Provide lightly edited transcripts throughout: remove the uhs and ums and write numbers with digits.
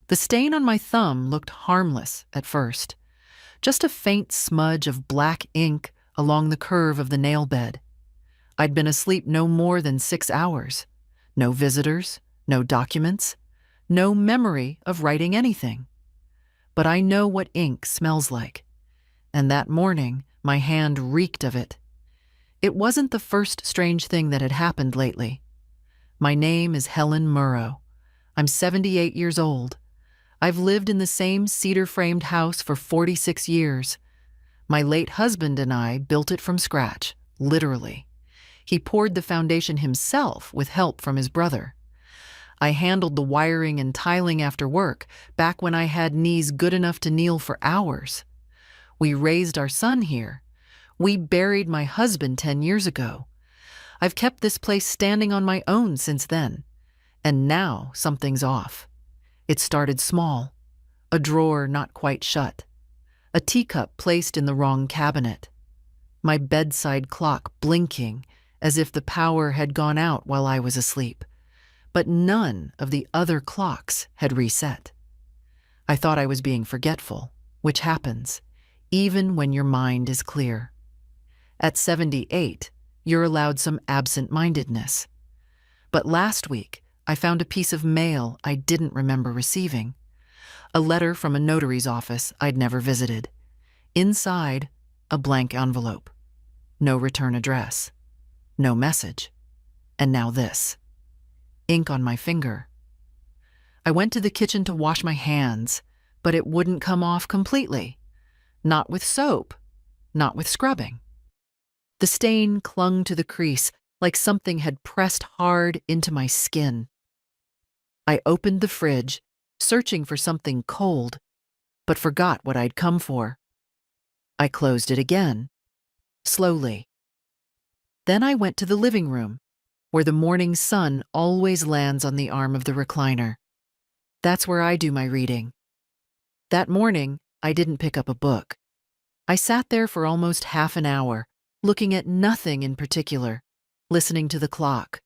The stain on my thumb looked harmless at first, just a faint smudge of black ink along the curve of the nail bed. I'd been asleep no more than 6 hours. No visitors, no documents, no memory of writing anything. But I know what ink smells like, and that morning my hand reeked of it. It wasn't the first strange thing that had happened lately. My name is Helen Murrow. I'm 78 years old. I've lived in the same cedar-framed house for 46 years. My late husband and I built it from scratch, literally. He poured the foundation himself with help from his brother. I handled the wiring and tiling after work, back when I had knees good enough to kneel for hours. We raised our son here. We buried my husband 10 years ago. I've kept this place standing on my own since then. And now something's off. It started small. A drawer not quite shut. A teacup placed in the wrong cabinet. My bedside clock blinking as if the power had gone out while I was asleep. But none of the other clocks had reset. I thought I was being forgetful, which happens, even when your mind is clear. At 78, you're allowed some absent-mindedness. But last week, I found a piece of mail I didn't remember receiving. A letter from a notary's office I'd never visited. Inside, a blank envelope. No return address. No message. And now this. Ink on my finger. I went to the kitchen to wash my hands, but it wouldn't come off completely. Not with soap. Not with scrubbing. The stain clung to the crease like something had pressed hard into my skin. I opened the fridge, searching for something cold, but forgot what I'd come for. I closed it again, slowly. Then I went to the living room, where the morning sun always lands on the arm of the recliner. That's where I do my reading. That morning, I didn't pick up a book. I sat there for almost half an hour, looking at nothing in particular, listening to the clock.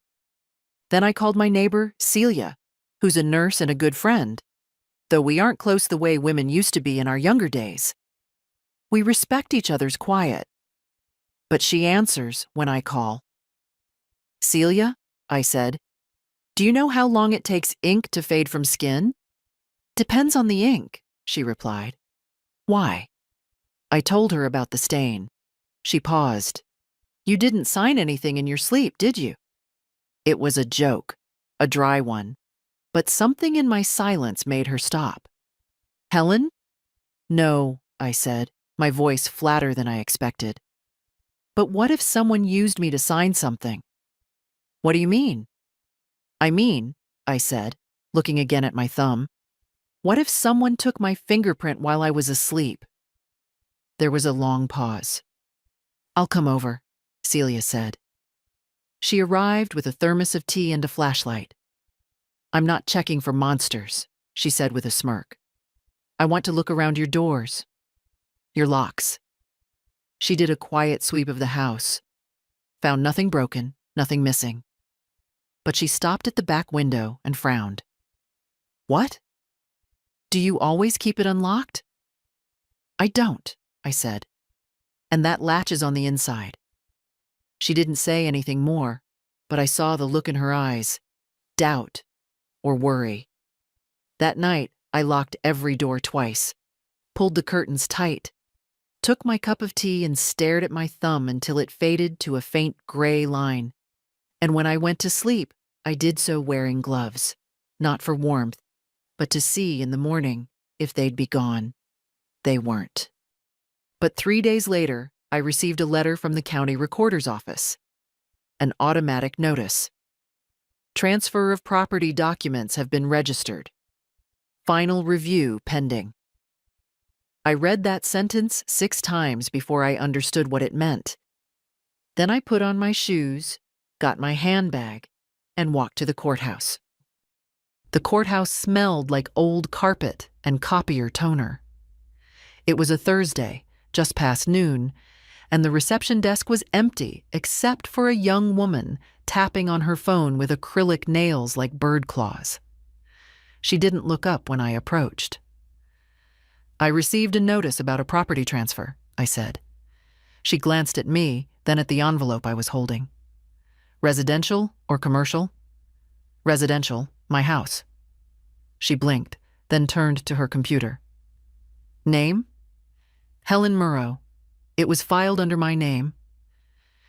Then I called my neighbor, Celia, who's a nurse and a good friend, though we aren't close the way women used to be in our younger days. We respect each other's quiet. But she answers when I call. Celia, I said, do you know how long it takes ink to fade from skin? Depends on the ink, she replied. Why? I told her about the stain. She paused. You didn't sign anything in your sleep, did you? It was a joke, a dry one, but something in my silence made her stop. Helen? No, I said, my voice flatter than I expected. But what if someone used me to sign something? What do you mean? I mean, I said, looking again at my thumb, what if someone took my fingerprint while I was asleep? There was a long pause. I'll come over, Celia said. She arrived with a thermos of tea and a flashlight. I'm not checking for monsters, she said with a smirk. I want to look around your doors, your locks. She did a quiet sweep of the house, found nothing broken, nothing missing. But she stopped at the back window and frowned. What? Do you always keep it unlocked? I don't, I said. And that latch is on the inside. She didn't say anything more, but I saw the look in her eyes, doubt or worry. That night, I locked every door twice, pulled the curtains tight, took my cup of tea and stared at my thumb until it faded to a faint gray line. And when I went to sleep, I did so wearing gloves, not for warmth, but to see in the morning if they'd be gone. They weren't. But 3 days later, I received a letter from the county recorder's office. An automatic notice. Transfer of property documents have been registered. Final review pending. I read that sentence 6 times before I understood what it meant. Then I put on my shoes, got my handbag, and walked to the courthouse. The courthouse smelled like old carpet and copier toner. It was a Thursday, just past noon, and the reception desk was empty except for a young woman tapping on her phone with acrylic nails like bird claws. She didn't look up when I approached. "I received a notice about a property transfer," I said. She glanced at me, then at the envelope I was holding. "Residential or commercial?" "Residential, my house." She blinked, then turned to her computer. "Name?" "Helen Murrow. It was filed under my name."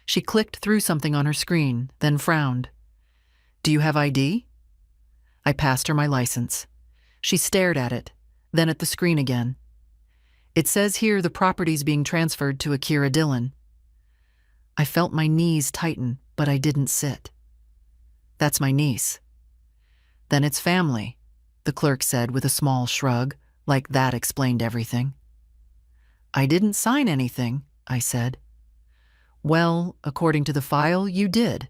She clicked through something on her screen, then frowned. "Do you have ID?" I passed her my license. She stared at it, then at the screen again. "It says here the property's being transferred to Akira Dillon." I felt my knees tighten, but I didn't sit. "That's my niece." "Then it's family," the clerk said with a small shrug, like that explained everything. "I didn't sign anything," I said. "Well, according to the file, you did."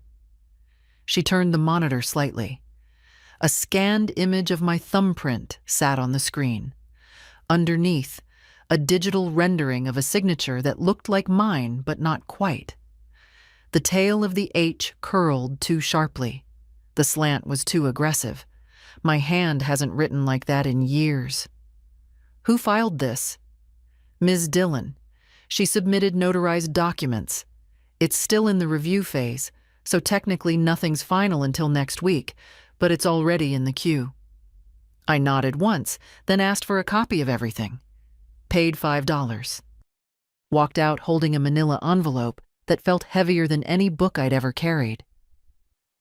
She turned the monitor slightly. A scanned image of my thumbprint sat on the screen. Underneath, a digital rendering of a signature that looked like mine, but not quite. The tail of the H curled too sharply. The slant was too aggressive. My hand hasn't written like that in years. "Who filed this?" "Ms. Dillon. She submitted notarized documents. It's still in the review phase, so technically nothing's final until next week, but it's already in the queue." I nodded once, then asked for a copy of everything. Paid $5. Walked out holding a manila envelope that felt heavier than any book I'd ever carried.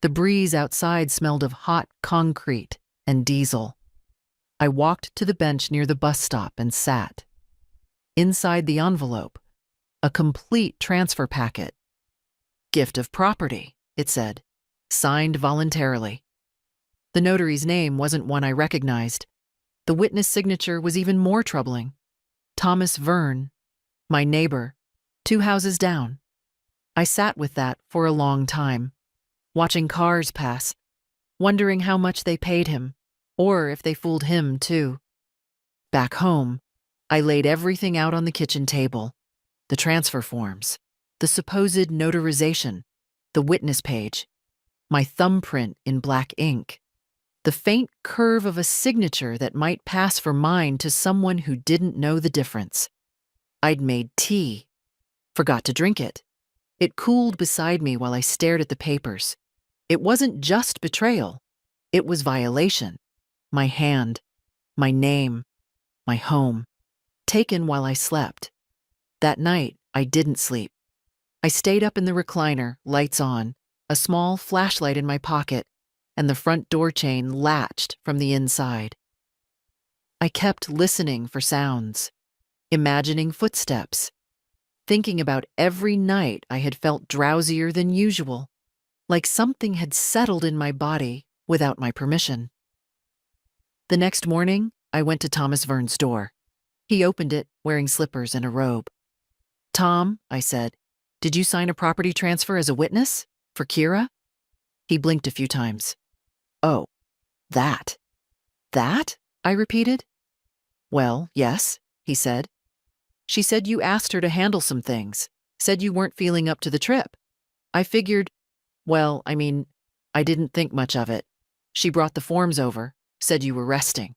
The breeze outside smelled of hot concrete and diesel. I walked to the bench near the bus stop and sat. Inside the envelope, a complete transfer packet. "Gift of property," it said, "signed voluntarily." The notary's name wasn't one I recognized. The witness signature was even more troubling. Thomas Verne, my neighbor, 2 houses down. I sat with that for a long time, watching cars pass, wondering how much they paid him, or if they fooled him too. Back home, I laid everything out on the kitchen table. The transfer forms, the supposed notarization, the witness page, my thumbprint in black ink, the faint curve of a signature that might pass for mine to someone who didn't know the difference. I'd made tea, forgot to drink it. It cooled beside me while I stared at the papers. It wasn't just betrayal. It was violation. My hand, my name, my home, taken while I slept. That night, I didn't sleep. I stayed up in the recliner, lights on, a small flashlight in my pocket, and the front door chain latched from the inside. I kept listening for sounds, imagining footsteps, thinking about every night I had felt drowsier than usual, like something had settled in my body without my permission. The next morning, I went to Thomas Verne's door. He opened it, wearing slippers and a robe. "Tom," I said, "did you sign a property transfer as a witness? For Kira?" He blinked a few times. "Oh, that. That?" I repeated. "Well, yes," he said. "She said you asked her to handle some things, said you weren't feeling up to the trip. I figured, well, I didn't think much of it. She brought the forms over, said you were resting."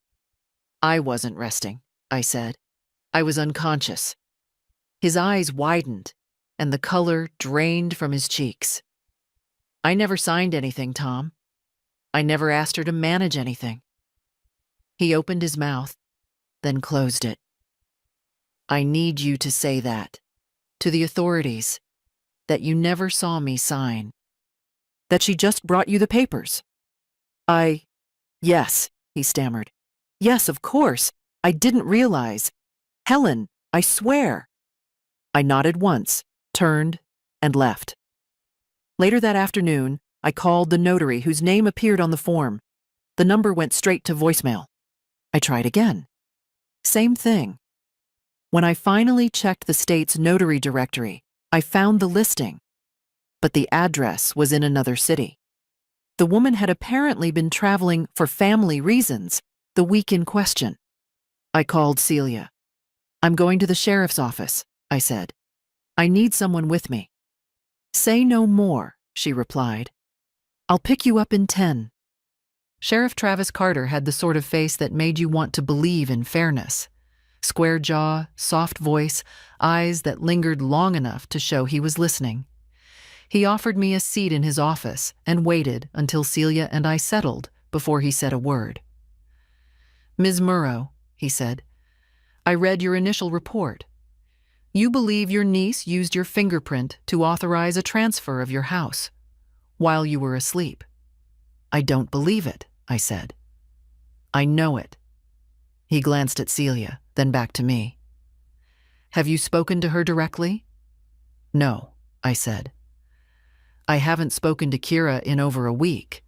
"I wasn't resting," I said. "I was unconscious." His eyes widened, and the color drained from his cheeks. "I never signed anything, Tom. I never asked her to manage anything." He opened his mouth, then closed it. "I need you to say that, to the authorities, that you never saw me sign. That she just brought you the papers." Yes," he stammered. "Yes, of course. I didn't realize. Helen, I swear." I nodded once, turned, and left. Later that afternoon, I called the notary whose name appeared on the form. The number went straight to voicemail. I tried again. Same thing. When I finally checked the state's notary directory, I found the listing, but the address was in another city. The woman had apparently been traveling for family reasons the week in question. I called Celia. "I'm going to the sheriff's office," I said. "I need someone with me." "Say no more," she replied. "I'll pick you up in 10. Sheriff Travis Carter had the sort of face that made you want to believe in fairness. Square jaw, soft voice, eyes that lingered long enough to show he was listening. He offered me a seat in his office and waited until Celia and I settled before he said a word. "Ms. Murrow," he said, "I read your initial report. You believe your niece used your fingerprint to authorize a transfer of your house while you were asleep." "I don't believe it," I said. "I know it." He glanced at Celia, then back to me. "Have you spoken to her directly?" "No," I said. "I haven't spoken to Kira in over a week.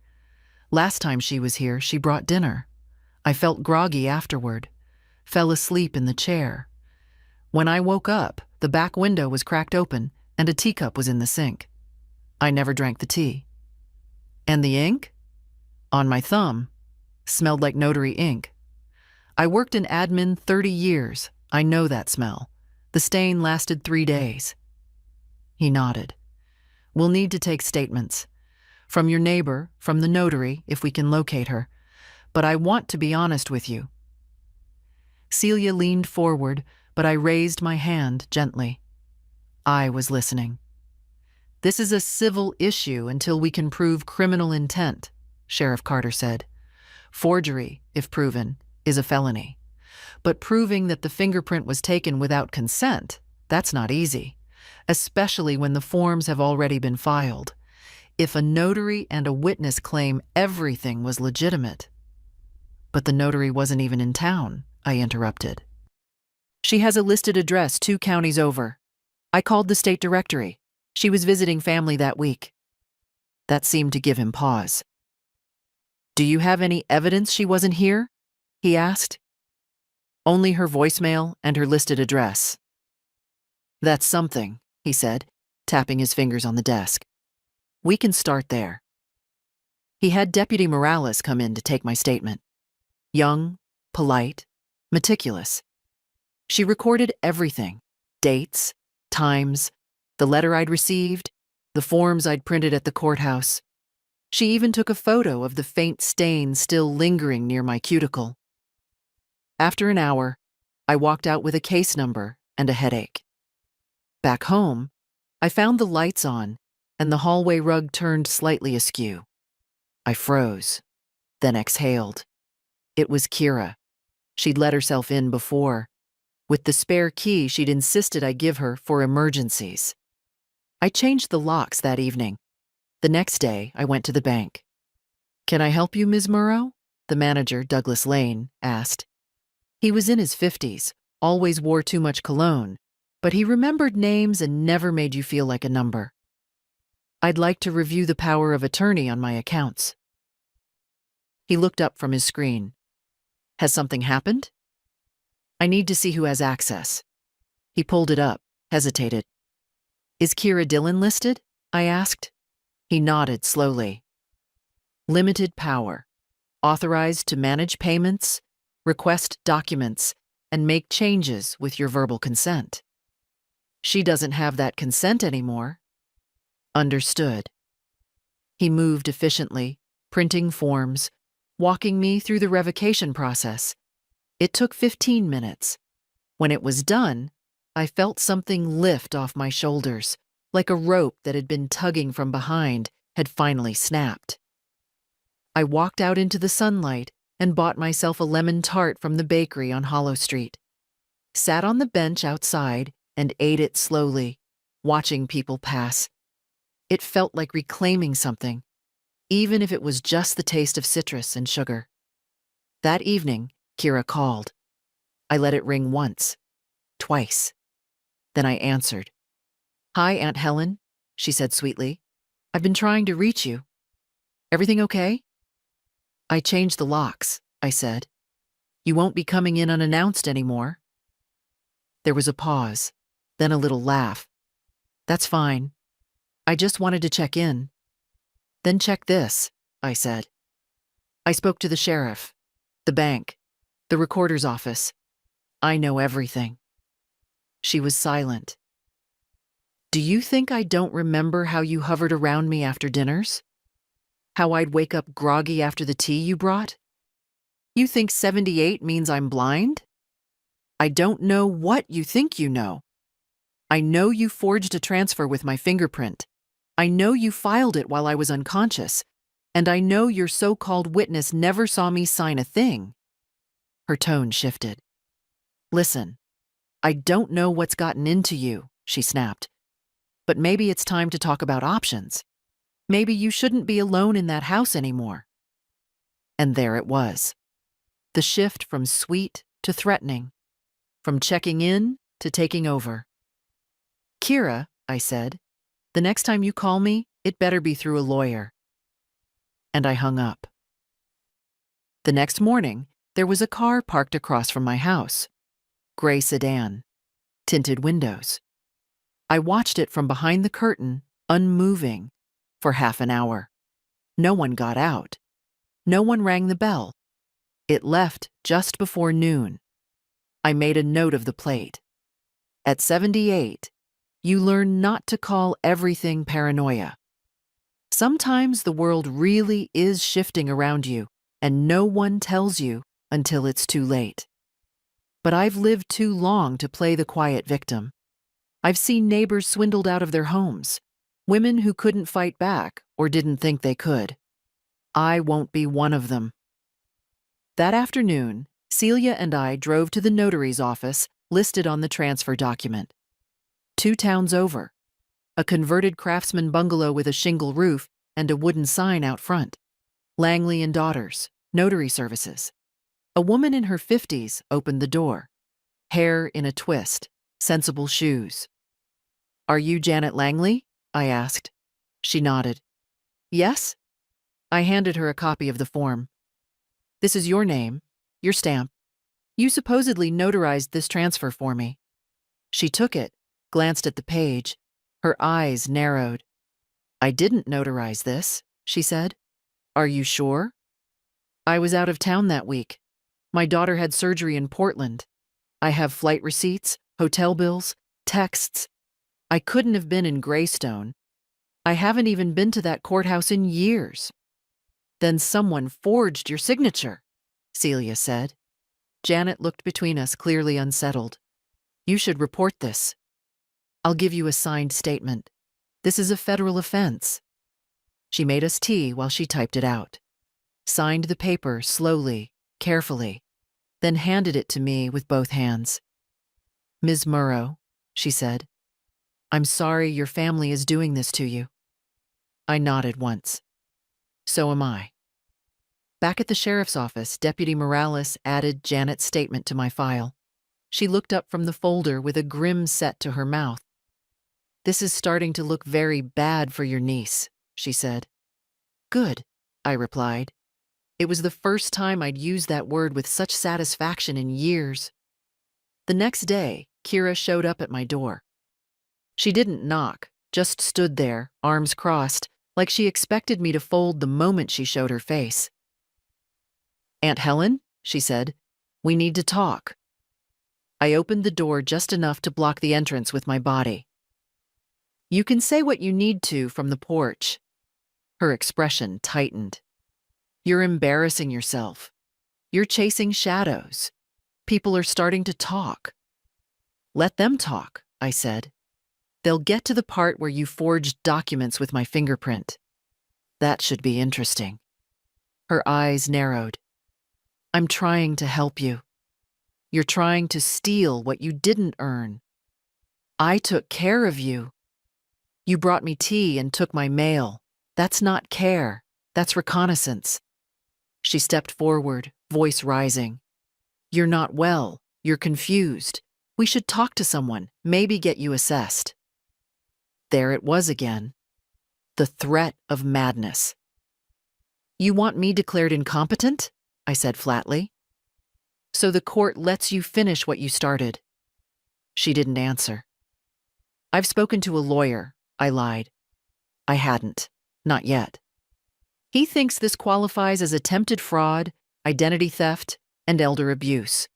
Last time she was here, she brought dinner. I felt groggy afterward, fell asleep in the chair. When I woke up, the back window was cracked open and a teacup was in the sink. I never drank the tea." "And the ink?" "On my thumb. Smelled like notary ink. I worked in admin 30 years. I know that smell. The stain lasted 3 days." He nodded. "We'll need to take statements. From your neighbor, from the notary, if we can locate her. But I want to be honest with you." Celia leaned forward, but I raised my hand gently. I was listening. "This is a civil issue until we can prove criminal intent," Sheriff Carter said. "Forgery, if proven, is a felony. But proving that the fingerprint was taken without consent, that's not easy, especially when the forms have already been filed. If a notary and a witness claim everything was legitimate." "But the notary wasn't even in town," I interrupted. "She has a listed address 2 counties over. I called the state directory. She was visiting family that week." That seemed to give him pause. "Do you have any evidence she wasn't here?" he asked. "Only her voicemail and her listed address." "That's something," he said, tapping his fingers on the desk. "We can start there." He had Deputy Morales come in to take my statement. Young, polite, meticulous. She recorded everything: dates, times, the letter I'd received, the forms I'd printed at the courthouse. She even took a photo of the faint stain still lingering near my cuticle. After an hour, I walked out with a case number and a headache. Back home, I found the lights on and the hallway rug turned slightly askew. I froze, then exhaled. It was Kira. She'd let herself in before, with the spare key she'd insisted I give her for emergencies. I changed the locks that evening. The next day, I went to the bank. "Can I help you, Ms. Murrow?" the manager, Douglas Lane, asked. He was in his 50s, always wore too much cologne, but he remembered names and never made you feel like a number. "I'd like to review the power of attorney on my accounts." He looked up from his screen. "Has something happened?" "I need to see who has access." He pulled it up, hesitated. "Is Kira Dillon listed?" I asked. He nodded slowly. "Limited power. Authorized to manage payments, request documents, and make changes with your verbal consent." "She doesn't have that consent anymore." "Understood." He moved efficiently, printing forms, walking me through the revocation process. It took 15 minutes. When it was done, I felt something lift off my shoulders, like a rope that had been tugging from behind had finally snapped. I walked out into the sunlight and bought myself a lemon tart from the bakery on Hollow Street. Sat on the bench outside and ate it slowly, watching people pass. It felt like reclaiming something, even if it was just the taste of citrus and sugar. That evening, Kira called. I let it ring once, twice. Then I answered. "Hi, Aunt Helen," she said sweetly. "I've been trying to reach you. Everything okay?" "I changed the locks," I said. "You won't be coming in unannounced anymore." There was a pause, then a little laugh. "That's fine. I just wanted to check in." "Then check this," I said. "I spoke to the sheriff, the bank, the recorder's office. I know everything." She was silent. "Do you think I don't remember how you hovered around me after dinners?" How I'd wake up groggy after the tea you brought? You think 78 means I'm blind? I don't know what you think you know. I know you forged a transfer with my fingerprint. I know you filed it while I was unconscious. And I know your so-called witness never saw me sign a thing. Her tone shifted. Listen, I don't know what's gotten into you, she snapped. But maybe it's time to talk about options. Maybe you shouldn't be alone in that house anymore. And there it was. The shift from sweet to threatening. From checking in to taking over. Kira, I said, the next time you call me, it better be through a lawyer. And I hung up. The next morning, there was a car parked across from my house. Gray sedan. Tinted windows. I watched it from behind the curtain, unmoving, for half an hour. No one got out. No one rang the bell. It left just before noon. I made a note of the plate. At 78, you learn not to call everything paranoia. Sometimes the world really is shifting around you, and no one tells you until it's too late. But I've lived too long to play the quiet victim. I've seen neighbors swindled out of their homes, women who couldn't fight back or didn't think they could. I won't be one of them. That afternoon, Celia and I drove to the notary's office listed on the transfer document. 2 towns over. A converted craftsman bungalow with a shingle roof and a wooden sign out front. Langley and Daughters, notary services. A woman in her 50s opened the door. Hair in a twist, sensible shoes. Are you Janet Langley? I asked. She nodded. Yes? I handed her a copy of the form. This is your name, your stamp. You supposedly notarized this transfer for me. She took it, glanced at the page. Her eyes narrowed. I didn't notarize this, she said. Are you sure? I was out of town that week. My daughter had surgery in Portland. I have flight receipts, hotel bills, texts. I couldn't have been in Greystone. I haven't even been to that courthouse in years. Then someone forged your signature, Celia said. Janet looked between us, clearly unsettled. You should report this. I'll give you a signed statement. This is a federal offense. She made us tea while she typed it out. Signed the paper slowly, carefully, then handed it to me with both hands. Ms. Murrow, she said, I'm sorry your family is doing this to you. I nodded once. So am I. Back at the sheriff's office, Deputy Morales added Janet's statement to my file. She looked up from the folder with a grim set to her mouth. This is starting to look very bad for your niece, she said. Good, I replied. It was the first time I'd used that word with such satisfaction in years. The next day, Kira showed up at my door. She didn't knock, just stood there, arms crossed, like she expected me to fold the moment she showed her face. Aunt Helen, she said, we need to talk. I opened the door just enough to block the entrance with my body. You can say what you need to from the porch. Her expression tightened. You're embarrassing yourself. You're chasing shadows. People are starting to talk. Let them talk, I said. They'll get to the part where you forged documents with my fingerprint. That should be interesting. Her eyes narrowed. I'm trying to help you. You're trying to steal what you didn't earn. I took care of you. You brought me tea and took my mail. That's not care. That's reconnaissance. She stepped forward, voice rising. You're not well. You're confused. We should talk to someone, maybe get you assessed. There it was again. The threat of madness. You want me declared incompetent? I said flatly. So the court lets you finish what you started. She didn't answer. I've spoken to a lawyer, I lied. I hadn't. Not yet. He thinks this qualifies as attempted fraud, identity theft, and elder abuse.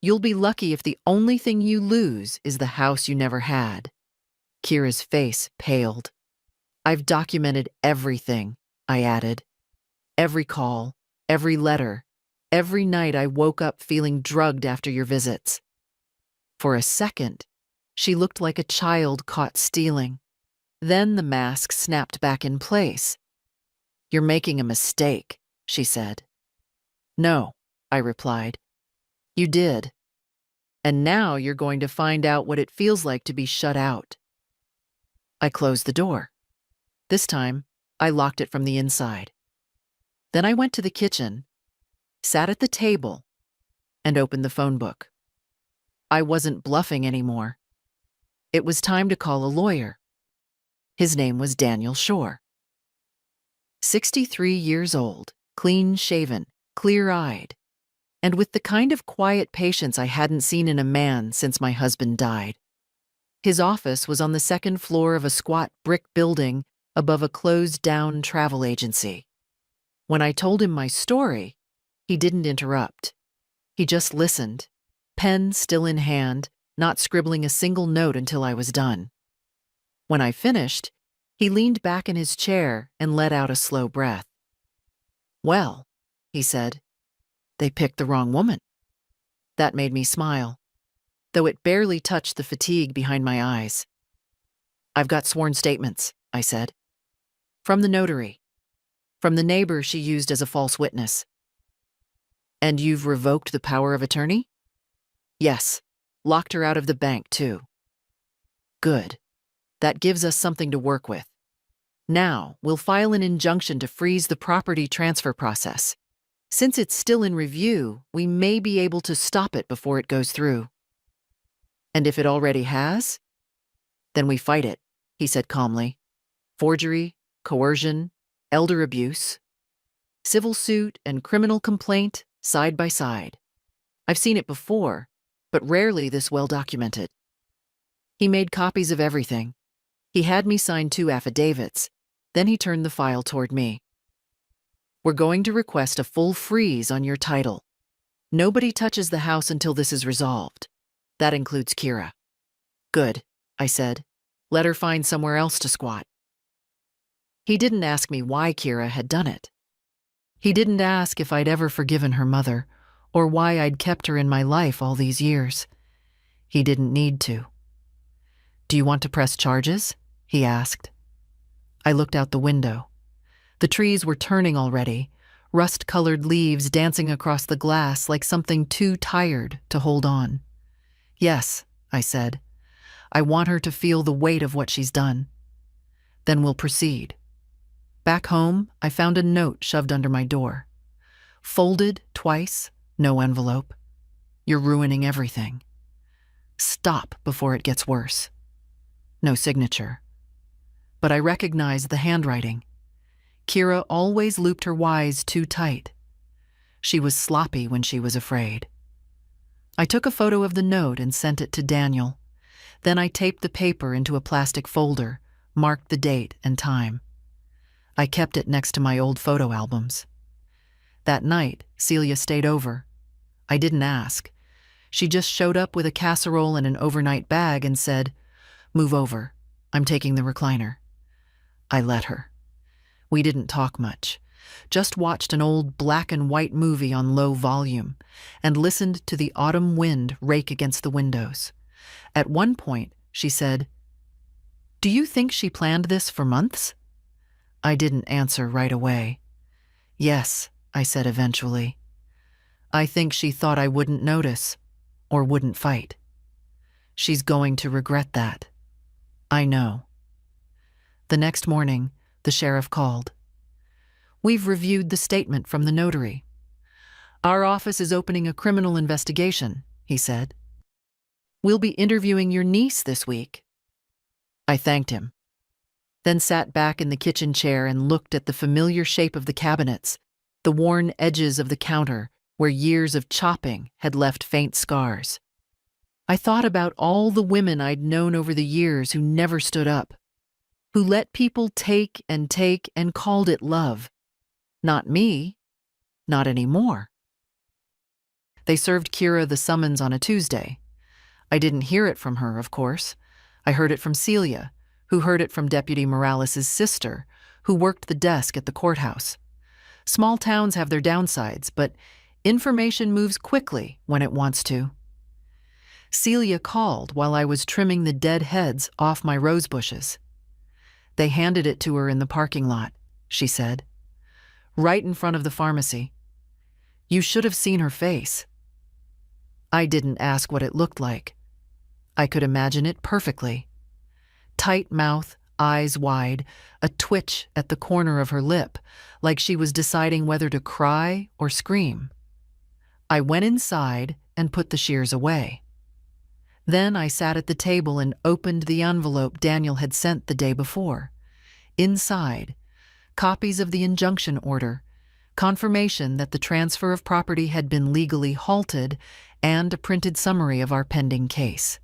You'll be lucky if the only thing you lose is the house you never had. Kira's face paled. I've documented everything, I added. Every call, every letter, every night I woke up feeling drugged after your visits. For a second, she looked like a child caught stealing. Then the mask snapped back in place. "You're making a mistake," she said. "No," I replied. "You did. And now you're going to find out what it feels like to be shut out." I closed the door. This time, I locked it from the inside. Then I went to the kitchen, sat at the table, and opened the phone book. I wasn't bluffing anymore. It was time to call a lawyer. His name was Daniel Shore. 63 years old, clean-shaven, clear-eyed, and with the kind of quiet patience I hadn't seen in a man since my husband died. His office was on the second floor of a squat brick building above a closed-down travel agency. When I told him my story, he didn't interrupt. He just listened, pen still in hand, not scribbling a single note until I was done. When I finished, he leaned back in his chair and let out a slow breath. "Well," he said, "they picked the wrong woman." That made me smile, though it barely touched the fatigue behind my eyes. "I've got sworn statements," I said. "From the notary. From the neighbor she used as a false witness." "And you've revoked the power of attorney?" "Yes. Locked her out of the bank, too." "Good. That gives us something to work with. Now, we'll file an injunction to freeze the property transfer process. Since it's still in review, we may be able to stop it before it goes through." "And if it already has?" "Then we fight it," he said calmly. "Forgery, coercion, elder abuse. Civil suit and criminal complaint side by side. I've seen it before, but rarely this well documented." He made copies of everything. He had me sign 2 affidavits. Then he turned the file toward me. "We're going to request a full freeze on your title. Nobody touches the house until this is resolved. That includes Kira." "Good," I said. "Let her find somewhere else to squat." He didn't ask me why Kira had done it. He didn't ask if I'd ever forgiven her mother, or why I'd kept her in my life all these years. He didn't need to. "Do you want to press charges?" he asked. I looked out the window. The trees were turning already, rust-colored leaves dancing across the glass like something too tired to hold on. "Yes," I said. "I want her to feel the weight of what she's done. Then we'll proceed." Back home, I found a note shoved under my door. Folded twice, no envelope. "You're ruining everything. Stop before it gets worse." No signature. But I recognized the handwriting. Kira always looped her Y's too tight. She was sloppy when she was afraid. I took a photo of the note and sent it to Daniel. Then I taped the paper into a plastic folder, marked the date and time. I kept it next to my old photo albums. That night, Celia stayed over. I didn't ask. She just showed up with a casserole and an overnight bag and said, "Move over. I'm taking the recliner." I let her. We didn't talk much, just watched an old black and white movie on low volume and listened to the autumn wind rake against the windows. At one point, she said, "Do you think she planned this for months?" I didn't answer right away. "Yes," I said eventually. "I think she thought I wouldn't notice or wouldn't fight. She's going to regret that. I know." The next morning, the sheriff called. "We've reviewed the statement from the notary. Our office is opening a criminal investigation," he said. "We'll be interviewing your niece this week." I thanked him, then sat back in the kitchen chair and looked at the familiar shape of the cabinets, the worn edges of the counter where years of chopping had left faint scars. I thought about all the women I'd known over the years who never stood up, who let people take and called it love. Not me. Not anymore. They served Kira the summons on a Tuesday. I didn't hear it from her, of course. I heard it from Celia, who heard it from Deputy Morales' sister, who worked the desk at the courthouse. Small towns have their downsides, but information moves quickly when it wants to. Celia called while I was trimming the dead heads off my rose bushes. They handed it to her in the parking lot, she said. Right in front of the pharmacy. You should have seen her face. I didn't ask what it looked like. I could imagine it perfectly. Tight mouth, eyes wide, a twitch at the corner of her lip, like she was deciding whether to cry or scream. I went inside and put the shears away. Then I sat at the table and opened the envelope Daniel had sent the day before. Inside, copies of the injunction order, confirmation that the transfer of property had been legally halted, and a printed summary of our pending case.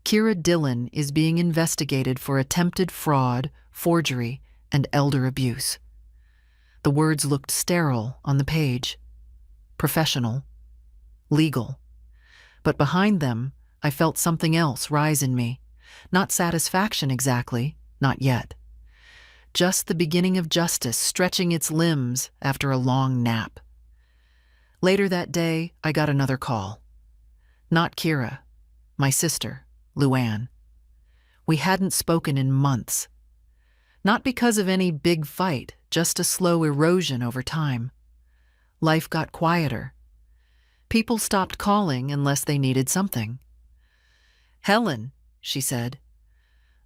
Kira Dillon is being investigated for attempted fraud, forgery, and elder abuse. The words looked sterile on the page. Professional. Legal. But behind them, I felt something else rise in me. Not satisfaction exactly, not yet. Just the beginning of justice stretching its limbs after a long nap. Later that day, I got another call. Not Kira, my sister, Luann. We hadn't spoken in months. Not because of any big fight, just a slow erosion over time. Life got quieter. People stopped calling unless they needed something. Helen, she said,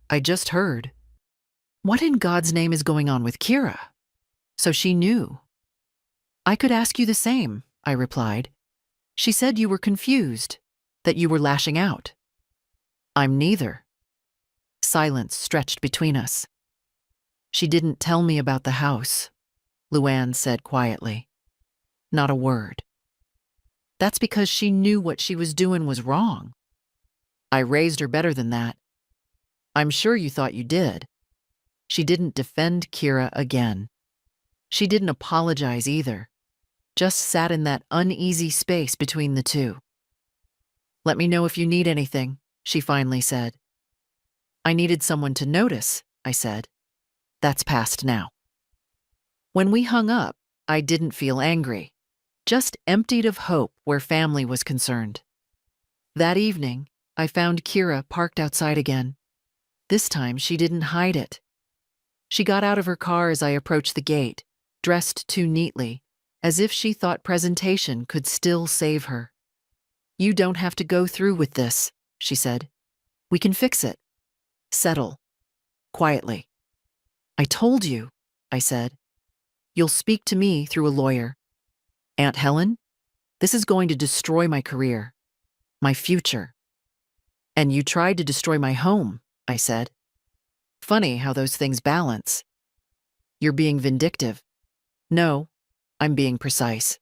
I just heard. What in God's name is going on with Kira? So she knew. I could ask you the same, I replied. She said you were confused, that you were lashing out. I'm neither. Silence stretched between us. She didn't tell me about the house, Luann said quietly. Not a word. That's because she knew what she was doing was wrong. I raised her better than that. I'm sure you thought you did. She didn't defend Kira again. She didn't apologize either. Just sat in that uneasy space between the two. Let me know if you need anything, she finally said. I needed someone to notice, I said. That's past now. When we hung up, I didn't feel angry, just emptied of hope where family was concerned. That evening, I found Kira parked outside again. This time, she didn't hide it. She got out of her car as I approached the gate, dressed too neatly, as if she thought presentation could still save her. You don't have to go through with this, she said. We can fix it. Settle. Quietly. I told you, I said. You'll speak to me through a lawyer. Aunt Helen, this is going to destroy my career, my future. And you tried to destroy my home, I said. Funny how those things balance. You're being vindictive. No, I'm being precise.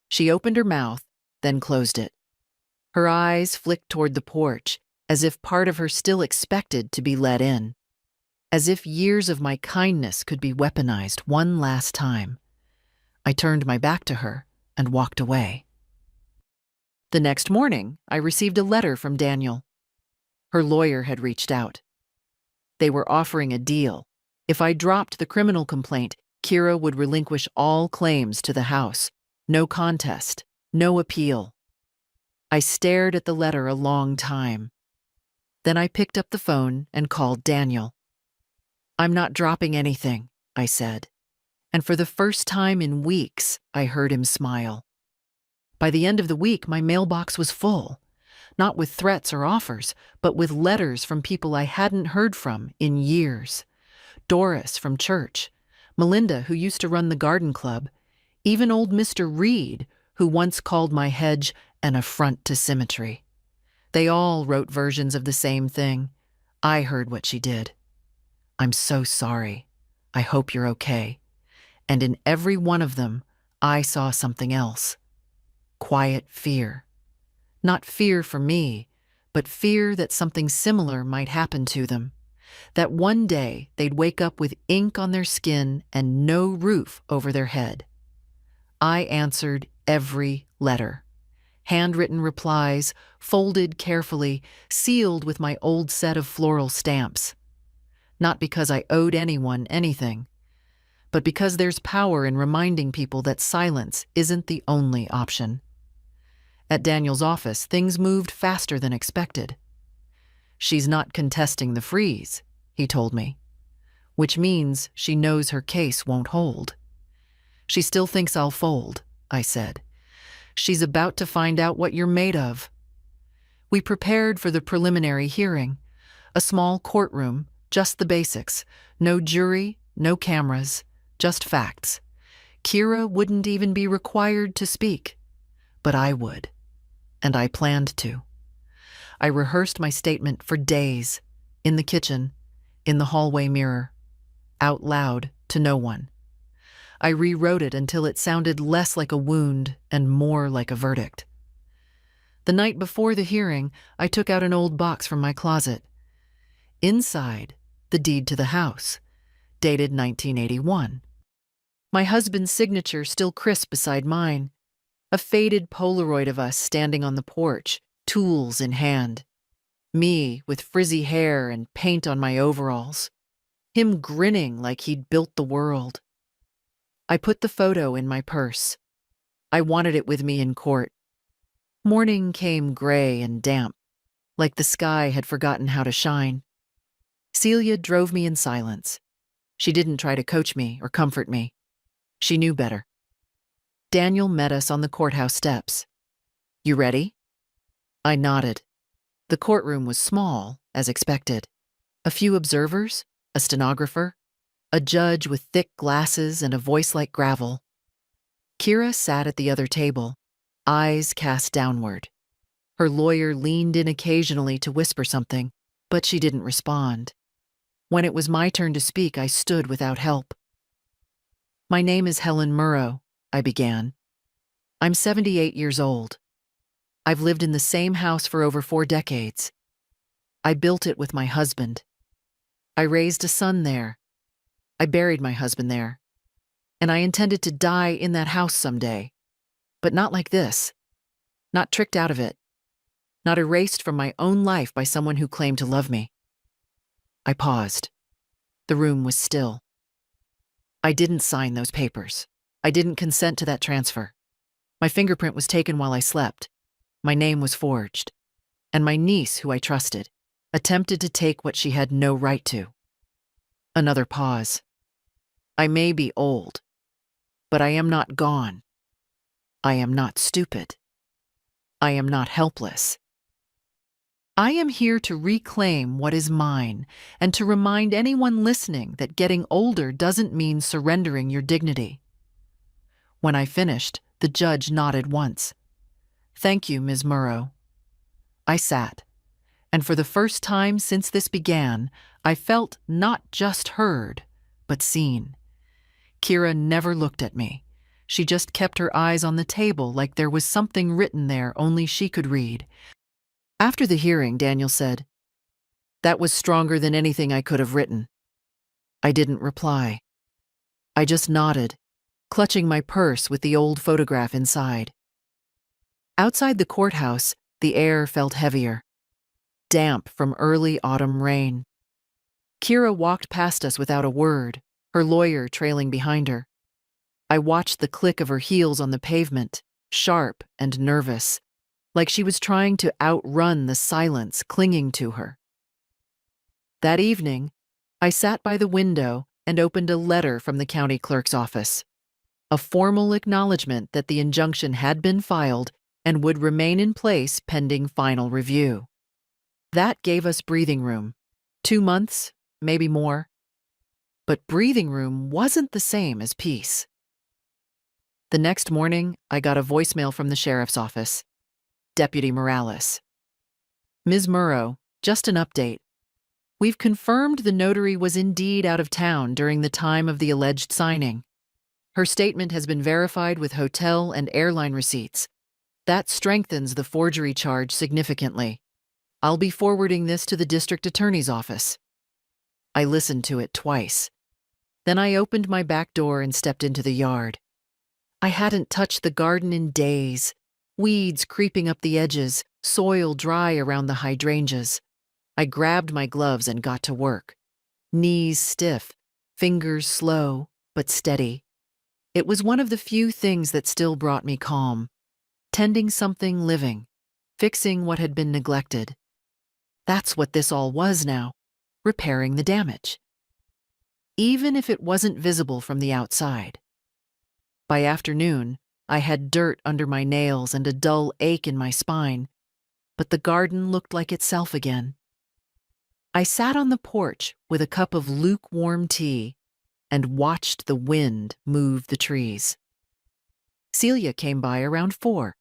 She opened her mouth, then closed it. Her eyes flicked toward the porch, as if part of her still expected to be let in. As if years of my kindness could be weaponized one last time. I turned my back to her and walked away. The next morning, I received a letter from Daniel. Her lawyer had reached out. They were offering a deal. If I dropped the criminal complaint, Kira would relinquish all claims to the house. No contest, no appeal. I stared at the letter a long time. Then I picked up the phone and called Daniel. I'm not dropping anything, I said. And for the first time in weeks, I heard him smile. By the end of the week, my mailbox was full. Not with threats or offers, but with letters from people I hadn't heard from in years. Doris from church, Melinda, who used to run the garden club, even old Mr. Reed, who once called my hedge an affront to symmetry. They all wrote versions of the same thing. I heard what she did. I'm so sorry. I hope you're okay. And in every one of them, I saw something else. Quiet fear. Not fear for me, but fear that something similar might happen to them. That one day they'd wake up with ink on their skin and no roof over their head. I answered every letter. Handwritten replies, folded carefully, sealed with my old set of floral stamps. Not because I owed anyone anything, but because there's power in reminding people that silence isn't the only option. At Daniel's office, things moved faster than expected. "She's not contesting the freeze," he told me, "which means she knows her case won't hold." "She still thinks I'll fold," I said. "She's about to find out what you're made of." We prepared for the preliminary hearing, a small courtroom, just the basics, no jury, no cameras, just facts. Kira wouldn't even be required to speak, but I would, and I planned to. I rehearsed my statement for days, in the kitchen, in the hallway mirror, out loud to no one. I rewrote it until it sounded less like a wound and more like a verdict. The night before the hearing, I took out an old box from my closet. Inside, the deed to the house, dated 1981. My husband's signature still crisp beside mine. A faded Polaroid of us standing on the porch, tools in hand. Me with frizzy hair and paint on my overalls. Him grinning like he'd built the world. I put the photo in my purse. I wanted it with me in court. Morning came gray and damp, like the sky had forgotten how to shine. Celia drove me in silence. She didn't try to coach me or comfort me. She knew better. Daniel met us on the courthouse steps. "You ready?" I nodded. The courtroom was small, as expected. A few observers, a stenographer, a judge with thick glasses and a voice like gravel. Kira sat at the other table, eyes cast downward. Her lawyer leaned in occasionally to whisper something, but she didn't respond. When it was my turn to speak, I stood without help. "My name is Helen Murrow," I began. "I'm 78 years old. I've lived in the same house for over 4 decades. I built it with my husband. I raised a son there. I buried my husband there. And I intended to die in that house someday. But not like this. Not tricked out of it. Not erased from my own life by someone who claimed to love me." I paused. The room was still. "I didn't sign those papers. I didn't consent to that transfer. My fingerprint was taken while I slept. My name was forged. And my niece, who I trusted, attempted to take what she had no right to." Another pause. "I may be old, but I am not gone. I am not stupid. I am not helpless. I am here to reclaim what is mine and to remind anyone listening that getting older doesn't mean surrendering your dignity." When I finished, the judge nodded once. "Thank you, Ms. Murrow." I sat, and for the first time since this began, I felt not just heard, but seen. Kira never looked at me. She just kept her eyes on the table like there was something written there only she could read. After the hearing, Daniel said, "That was stronger than anything I could have written." I didn't reply. I just nodded, clutching my purse with the old photograph inside. Outside the courthouse, the air felt heavier, damp from early autumn rain. Kira walked past us without a word, her lawyer trailing behind her. I watched the click of her heels on the pavement, sharp and nervous, like she was trying to outrun the silence clinging to her. That evening, I sat by the window and opened a letter from the county clerk's office, a formal acknowledgement that the injunction had been filed and would remain in place pending final review. That gave us breathing room. 2 months, maybe more. But breathing room wasn't the same as peace. The next morning, I got a voicemail from the sheriff's office. Deputy Morales. "Ms. Murrow, just an update. We've confirmed the notary was indeed out of town during the time of the alleged signing. Her statement has been verified with hotel and airline receipts. That strengthens the forgery charge significantly. I'll be forwarding this to the district attorney's office." I listened to it twice. Then I opened my back door and stepped into the yard. I hadn't touched the garden in days. Weeds creeping up the edges, soil dry around the hydrangeas. I grabbed my gloves and got to work. Knees stiff, fingers slow, but steady. It was one of the few things that still brought me calm. Tending something living, fixing what had been neglected. That's what this all was now, repairing the damage. Even if it wasn't visible from the outside. By afternoon, I had dirt under my nails and a dull ache in my spine, but the garden looked like itself again. I sat on the porch with a cup of lukewarm tea and watched the wind move the trees. Celia came by around 4.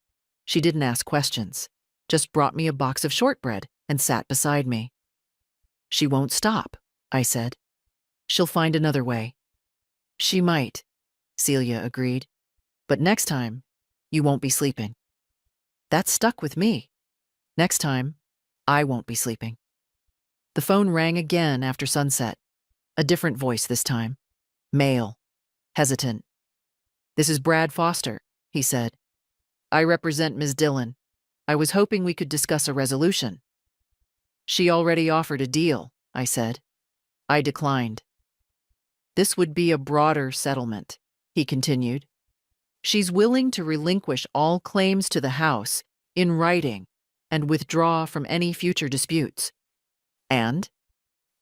She didn't ask questions, just brought me a box of shortbread and sat beside me. "She won't stop," I said. "She'll find another way." "She might," Celia agreed. "But next time, you won't be sleeping." That stuck with me. Next time, I won't be sleeping. The phone rang again after sunset. A different voice this time. Male. Hesitant. "This is Brad Foster," he said. "I represent Ms. Dillon. I was hoping we could discuss a resolution." "She already offered a deal," I said. I declined. "This would be a broader settlement," he continued. "She's willing to relinquish all claims to the house in writing and withdraw from any future disputes. And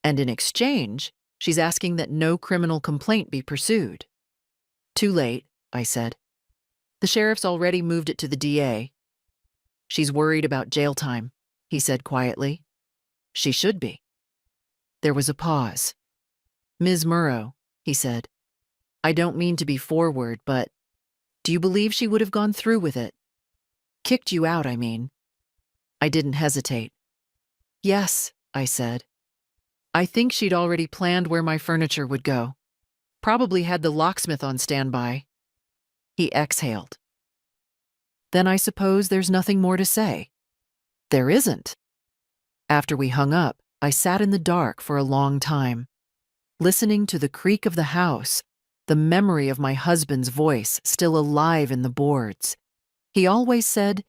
in exchange, she's asking that no criminal complaint be pursued." "Too late," I said. "The sheriff's already moved it to the DA." "She's worried about jail time," he said quietly. "She should be." There was a pause. "Ms. Murrow," he said, "I don't mean to be forward, but do you believe she would have gone through with it? Kicked you out, I mean." I didn't hesitate. "Yes," I said. "I think she'd already planned where my furniture would go. Probably had the locksmith on standby." He exhaled. "Then I suppose there's nothing more to say." "There isn't." After we hung up, I sat in the dark for a long time, listening to the creak of the house, the memory of my husband's voice still alive in the boards. He always said,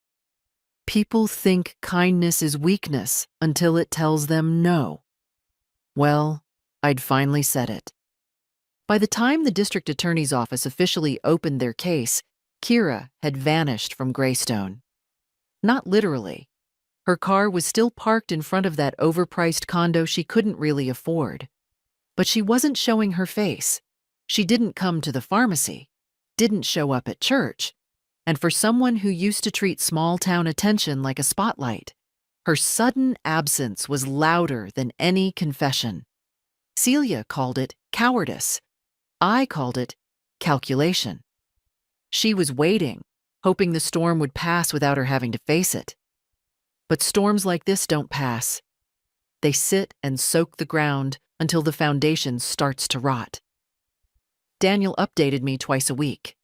"People think kindness is weakness until it tells them no." Well, I'd finally said it. By the time the district attorney's office officially opened their case, Kira had vanished from Greystone. Not literally. Her car was still parked in front of that overpriced condo she couldn't really afford. But she wasn't showing her face. She didn't come to the pharmacy, didn't show up at church. And for someone who used to treat small-town attention like a spotlight, her sudden absence was louder than any confession. Celia called it cowardice. I called it calculation. She was waiting, hoping the storm would pass without her having to face it. But storms like this don't pass. They sit and soak the ground until the foundation starts to rot. Daniel updated me twice a week.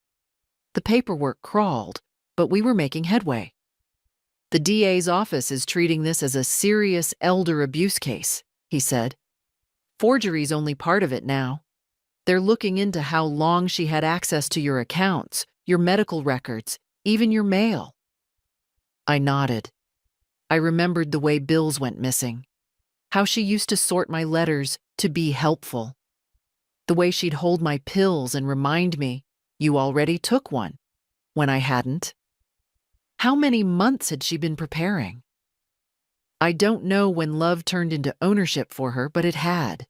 The paperwork crawled, but we were making headway. "The DA's office is treating this as a serious elder abuse case," he said. "Forgery's only part of it now. They're looking into how long she had access to your accounts, your medical records, even your mail." I nodded. I remembered the way bills went missing, how she used to sort my letters to be helpful, the way she'd hold my pills and remind me, "You already took one," when I hadn't. How many months had she been preparing? I don't know when love turned into ownership for her, but it had.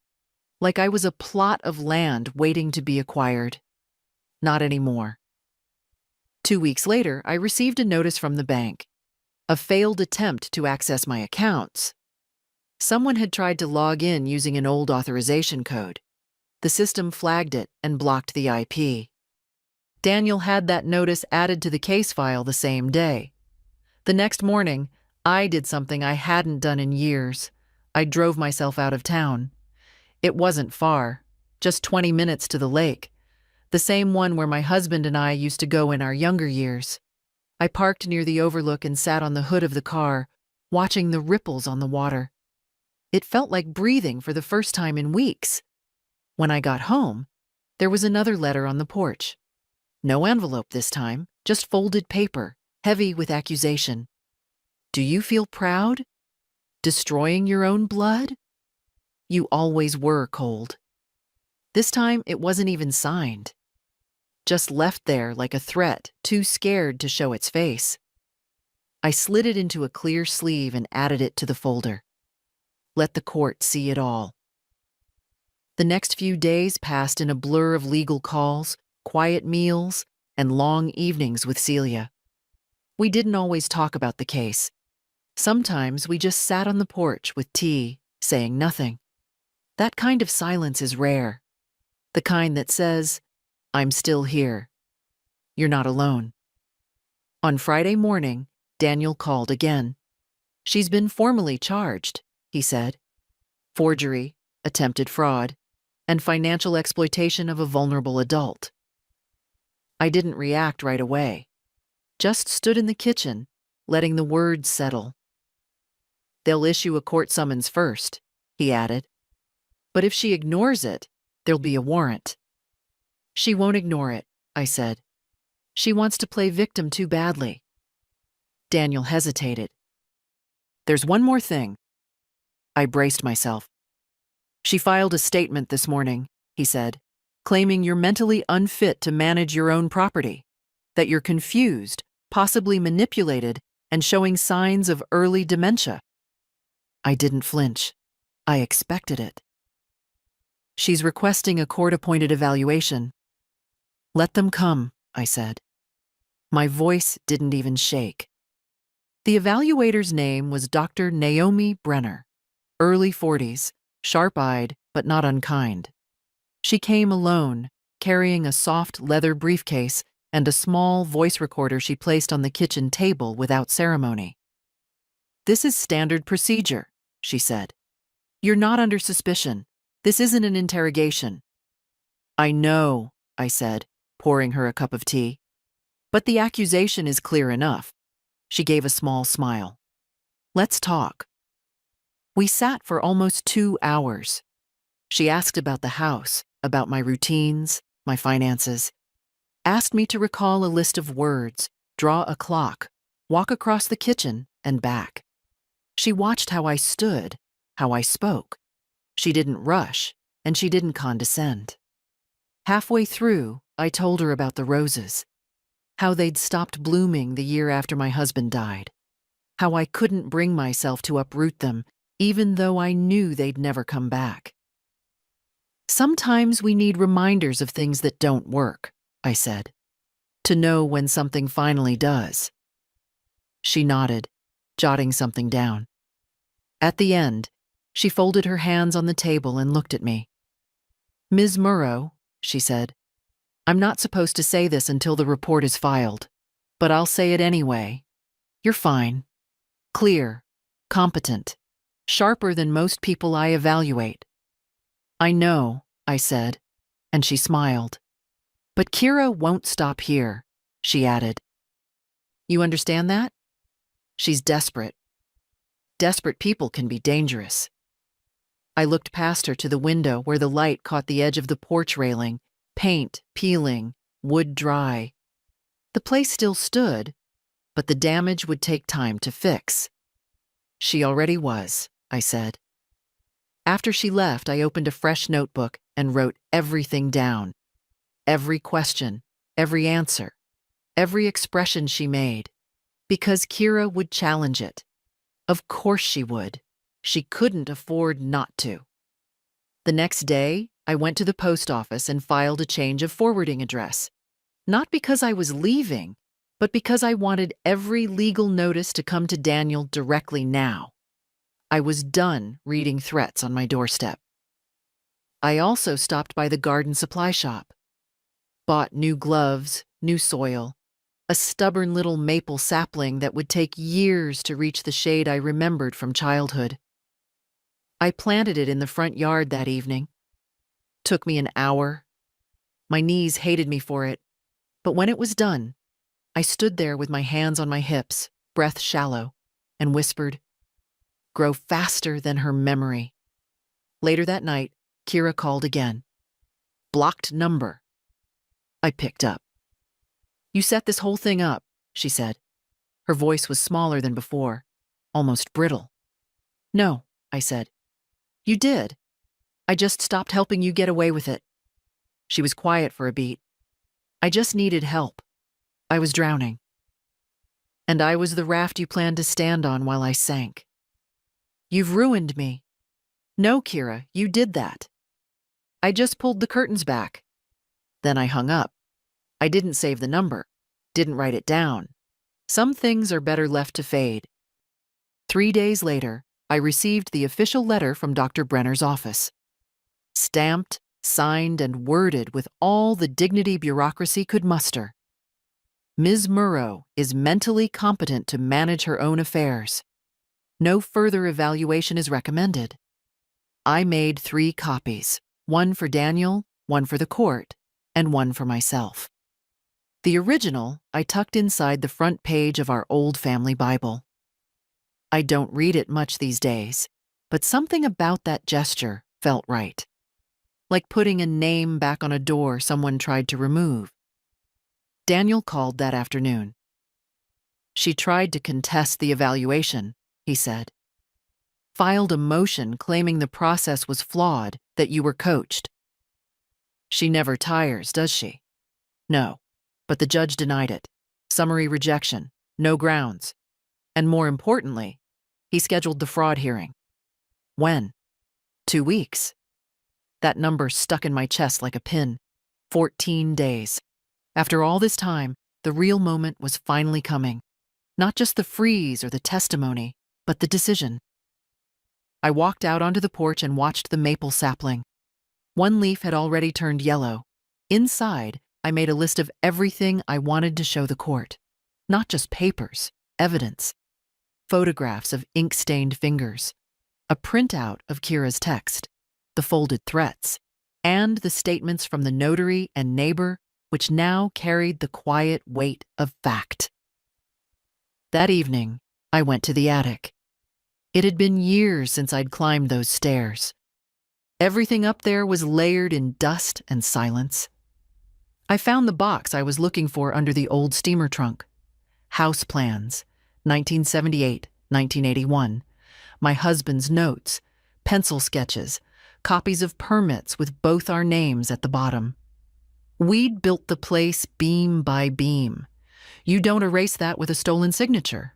Like I was a plot of land waiting to be acquired. Not anymore. 2 weeks later, I received a notice from the bank. A failed attempt to access my accounts. Someone had tried to log in using an old authorization code. The system flagged it and blocked the IP. Daniel had that notice added to the case file the same day. The next morning, I did something I hadn't done in years. I drove myself out of town. It wasn't far, just 20 minutes to the lake, the same one where my husband and I used to go in our younger years. I parked near the overlook and sat on the hood of the car, watching the ripples on the water. It felt like breathing for the first time in weeks. When I got home, there was another letter on the porch. No envelope this time, just folded paper, heavy with accusation. "Do you feel proud? Destroying your own blood? You always were cold." This time, it wasn't even signed. Just left there like a threat, too scared to show its face. I slid it into a clear sleeve and added it to the folder. Let the court see it all. The next few days passed in a blur of legal calls, quiet meals, and long evenings with Celia. We didn't always talk about the case. Sometimes we just sat on the porch with tea, saying nothing. That kind of silence is rare. The kind that says, "I'm still here. You're not alone." On Friday morning, Daniel called again. "She's been formally charged," he said. "Forgery, attempted fraud, and financial exploitation of a vulnerable adult." I didn't react right away. Just stood in the kitchen, letting the words settle. "They'll issue a court summons first," he added. "But if she ignores it, there'll be a warrant." "She won't ignore it," I said. "She wants to play victim too badly." Daniel hesitated. "There's one more thing." I braced myself. "She filed a statement this morning," he said, "claiming you're mentally unfit to manage your own property, that you're confused, possibly manipulated, and showing signs of early dementia." I didn't flinch. I expected it. "She's requesting a court-appointed evaluation." "Let them come," I said. My voice didn't even shake. The evaluator's name was Dr. Naomi Brenner, early 40s, sharp-eyed but not unkind. She came alone, carrying a soft leather briefcase and a small voice recorder she placed on the kitchen table without ceremony. "This is standard procedure," she said. "You're not under suspicion. This isn't an interrogation." "I know," I said, pouring her a cup of tea. "But the accusation is clear enough." She gave a small smile. "Let's talk." We sat for almost 2 hours. She asked about the house, about my routines, my finances. Asked me to recall a list of words, draw a clock, walk across the kitchen and back. She watched how I stood, how I spoke. She didn't rush, and she didn't condescend. Halfway through, I told her about the roses, how they'd stopped blooming the year after my husband died, how I couldn't bring myself to uproot them, even though I knew they'd never come back. "Sometimes we need reminders of things that don't work," I said, "to know when something finally does." She nodded, jotting something down. At the end, she folded her hands on the table and looked at me. "Ms. Murrow," she said, "I'm not supposed to say this until the report is filed, but I'll say it anyway. You're fine. Clear, competent, sharper than most people I evaluate." "I know," I said, and she smiled. "But Kira won't stop here," she added. "You understand that? She's desperate. Desperate people can be dangerous." I looked past her to the window where the light caught the edge of the porch railing, paint peeling, wood dry. The place still stood, but the damage would take time to fix. "She already was," I said. After she left, I opened a fresh notebook and wrote everything down. Every question, every answer, every expression she made. Because Kira would challenge it. Of course she would. She couldn't afford not to. The next day, I went to the post office and filed a change of forwarding address. Not because I was leaving, but because I wanted every legal notice to come to Daniel directly now. I was done reading threats on my doorstep. I also stopped by the garden supply shop. Bought new gloves, new soil, a stubborn little maple sapling that would take years to reach the shade I remembered from childhood. I planted it in the front yard that evening. Took me an hour. My knees hated me for it, but when it was done, I stood there with my hands on my hips, breath shallow, and whispered, "Grow faster than her memory." Later that night, Kira called again. Blocked number. I picked up. "You set this whole thing up," she said. Her voice was smaller than before, almost brittle. "No," I said. "You did. I just stopped helping you get away with it." She was quiet for a beat. I just needed help. I was drowning. And I was the raft you planned to stand on while I sank. You've ruined me. No, Kira, you did that. I just pulled the curtains back. Then I hung up. I didn't save the number, didn't write it down. Some things are better left to fade. 3 days later, I received the official letter from Dr. Brenner's office. Stamped, signed, and worded with all the dignity bureaucracy could muster. Ms. Murrow is mentally competent to manage her own affairs. No further evaluation is recommended. I made 3 copies, one for Daniel, one for the court, and one for myself. The original I tucked inside the front page of our old family Bible. I don't read it much these days, but something about that gesture felt right. Like putting a name back on a door someone tried to remove. Daniel called that afternoon. She tried to contest the evaluation, he said. Filed a motion claiming the process was flawed, that you were coached. She never tires, does she? No, but the judge denied it. Summary rejection, no grounds. And more importantly, he scheduled the fraud hearing. When? 2 weeks. That number stuck in my chest like a pin. 14 days. After all this time, the real moment was finally coming. Not just the freeze or the testimony, but the decision. I walked out onto the porch and watched the maple sapling. One leaf had already turned yellow. Inside, I made a list of everything I wanted to show the court. Not just papers, evidence. Photographs of ink-stained fingers. A printout of Kira's text. The folded threats. And the statements from the notary and neighbor, which now carried the quiet weight of fact. That evening, I went to the attic. It had been years since I'd climbed those stairs. Everything up there was layered in dust and silence. I found the box I was looking for under the old steamer trunk. House plans, 1978, 1981. My husband's notes, pencil sketches, copies of permits with both our names at the bottom. We'd built the place beam by beam. You don't erase that with a stolen signature.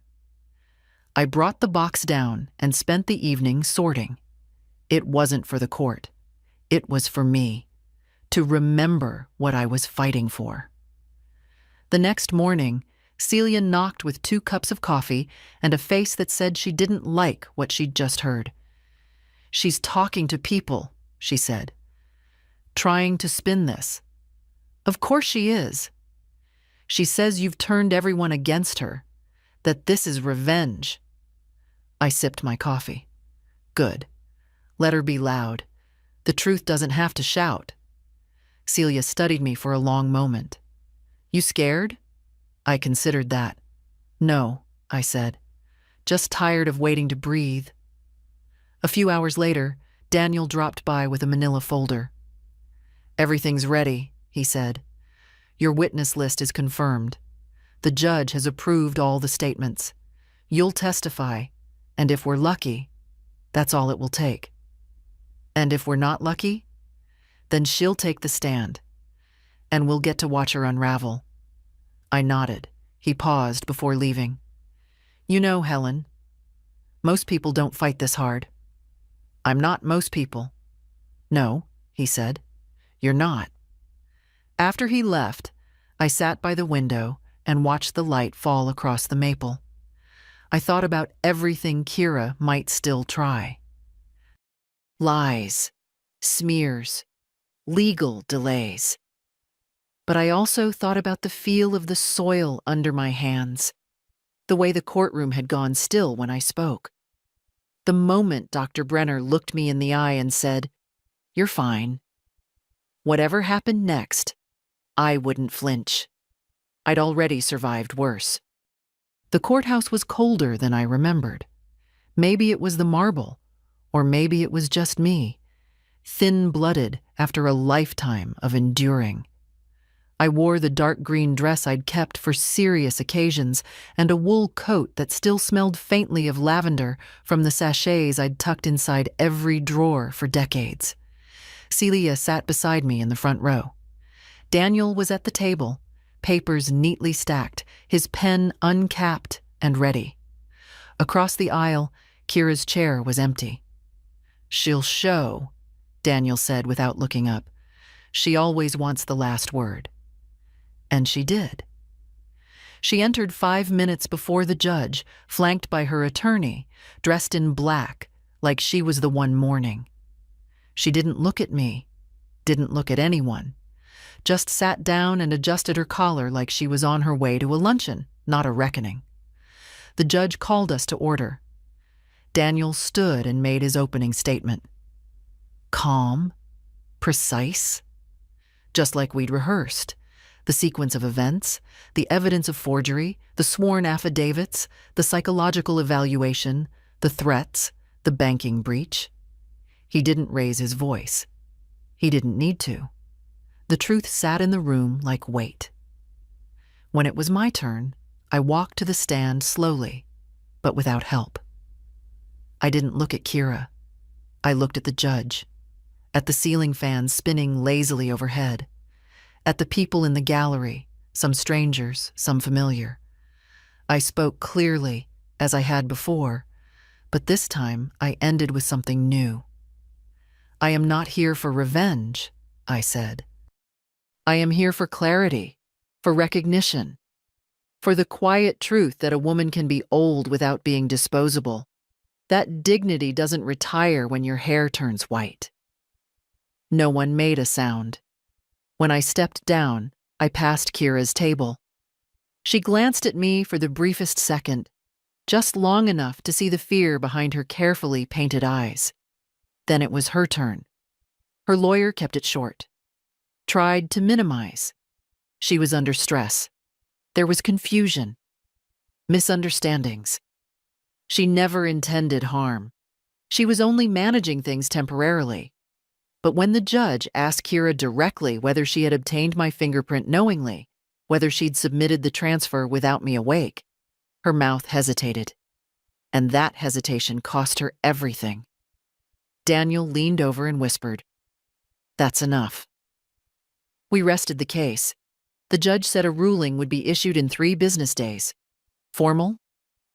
I brought the box down and spent the evening sorting. It wasn't for the court. It was for me, to remember what I was fighting for. The next morning, Celia knocked with 2 cups of coffee and a face that said she didn't like what she'd just heard. She's talking to people, she said. Trying to spin this. Of course she is. She says you've turned everyone against her, that this is revenge. I sipped my coffee. Good. Let her be loud. The truth doesn't have to shout. Celia studied me for a long moment. You scared? I considered that. No, I said. Just tired of waiting to breathe. A few hours later, Daniel dropped by with a manila folder. Everything's ready, he said. Your witness list is confirmed. The judge has approved all the statements. You'll testify, and if we're lucky, that's all it will take. And if we're not lucky, then she'll take the stand, and we'll get to watch her unravel. I nodded. He paused before leaving. You know, Helen, most people don't fight this hard. I'm not most people. No, he said. You're not. After he left, I sat by the window and watched the light fall across the maple. I thought about everything Kira might still try. Lies, smears, legal delays. But I also thought about the feel of the soil under my hands, the way the courtroom had gone still when I spoke. The moment Dr. Brenner looked me in the eye and said, "You're fine." Whatever happened next, I wouldn't flinch. I'd already survived worse. The courthouse was colder than I remembered. Maybe it was the marble, or maybe it was just me, thin-blooded after a lifetime of enduring. I wore the dark green dress I'd kept for serious occasions and a wool coat that still smelled faintly of lavender from the sachets I'd tucked inside every drawer for decades. Celia sat beside me in the front row. Daniel was at the table, papers neatly stacked, his pen uncapped and ready. Across the aisle, Kira's chair was empty. "She'll show," Daniel said without looking up. "She always wants the last word." And she did. She entered 5 minutes before the judge, flanked by her attorney, dressed in black, like she was the one mourning. She didn't look at me, didn't look at anyone, just sat down and adjusted her collar like she was on her way to a luncheon, not a reckoning. The judge called us to order. Daniel stood and made his opening statement. Calm, precise, just like we'd rehearsed. The sequence of events, the evidence of forgery, the sworn affidavits, the psychological evaluation, the threats, the banking breach. He didn't raise his voice. He didn't need to. The truth sat in the room like weight. When it was my turn, I walked to the stand slowly, but without help. I didn't look at Kira. I looked at the judge, at the ceiling fans spinning lazily overhead, at the people in the gallery, some strangers, some familiar. I spoke clearly, as I had before, but this time I ended with something new. "I am not here for revenge," I said. "I am here for clarity, for recognition, for the quiet truth that a woman can be old without being disposable. That dignity doesn't retire when your hair turns white." No one made a sound. When I stepped down, I passed Kira's table. She glanced at me for the briefest second, just long enough to see the fear behind her carefully painted eyes. Then it was her turn. Her lawyer kept it short, tried to minimize. She was under stress. There was confusion, misunderstandings. She never intended harm. She was only managing things temporarily. But when the judge asked Kira directly whether she had obtained my fingerprint knowingly, whether she'd submitted the transfer without me awake, her mouth hesitated. And that hesitation cost her everything. Daniel leaned over and whispered, "That's enough." We rested the case. The judge said a ruling would be issued in 3 business days. Formal,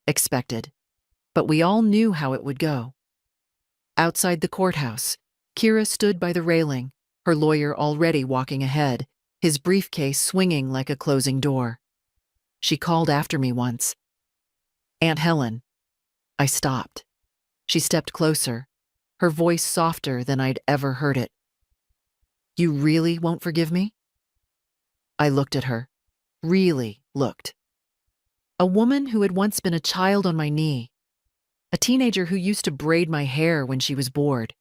expected. But we all knew how it would go. Outside the courthouse, Kira stood by the railing, her lawyer already walking ahead, his briefcase swinging like a closing door. She called after me once. "Aunt Helen." I stopped. She stepped closer, her voice softer than I'd ever heard it. "You really won't forgive me?" I looked at her, really looked. A woman who had once been a child on my knee, a teenager who used to braid my hair when she was bored,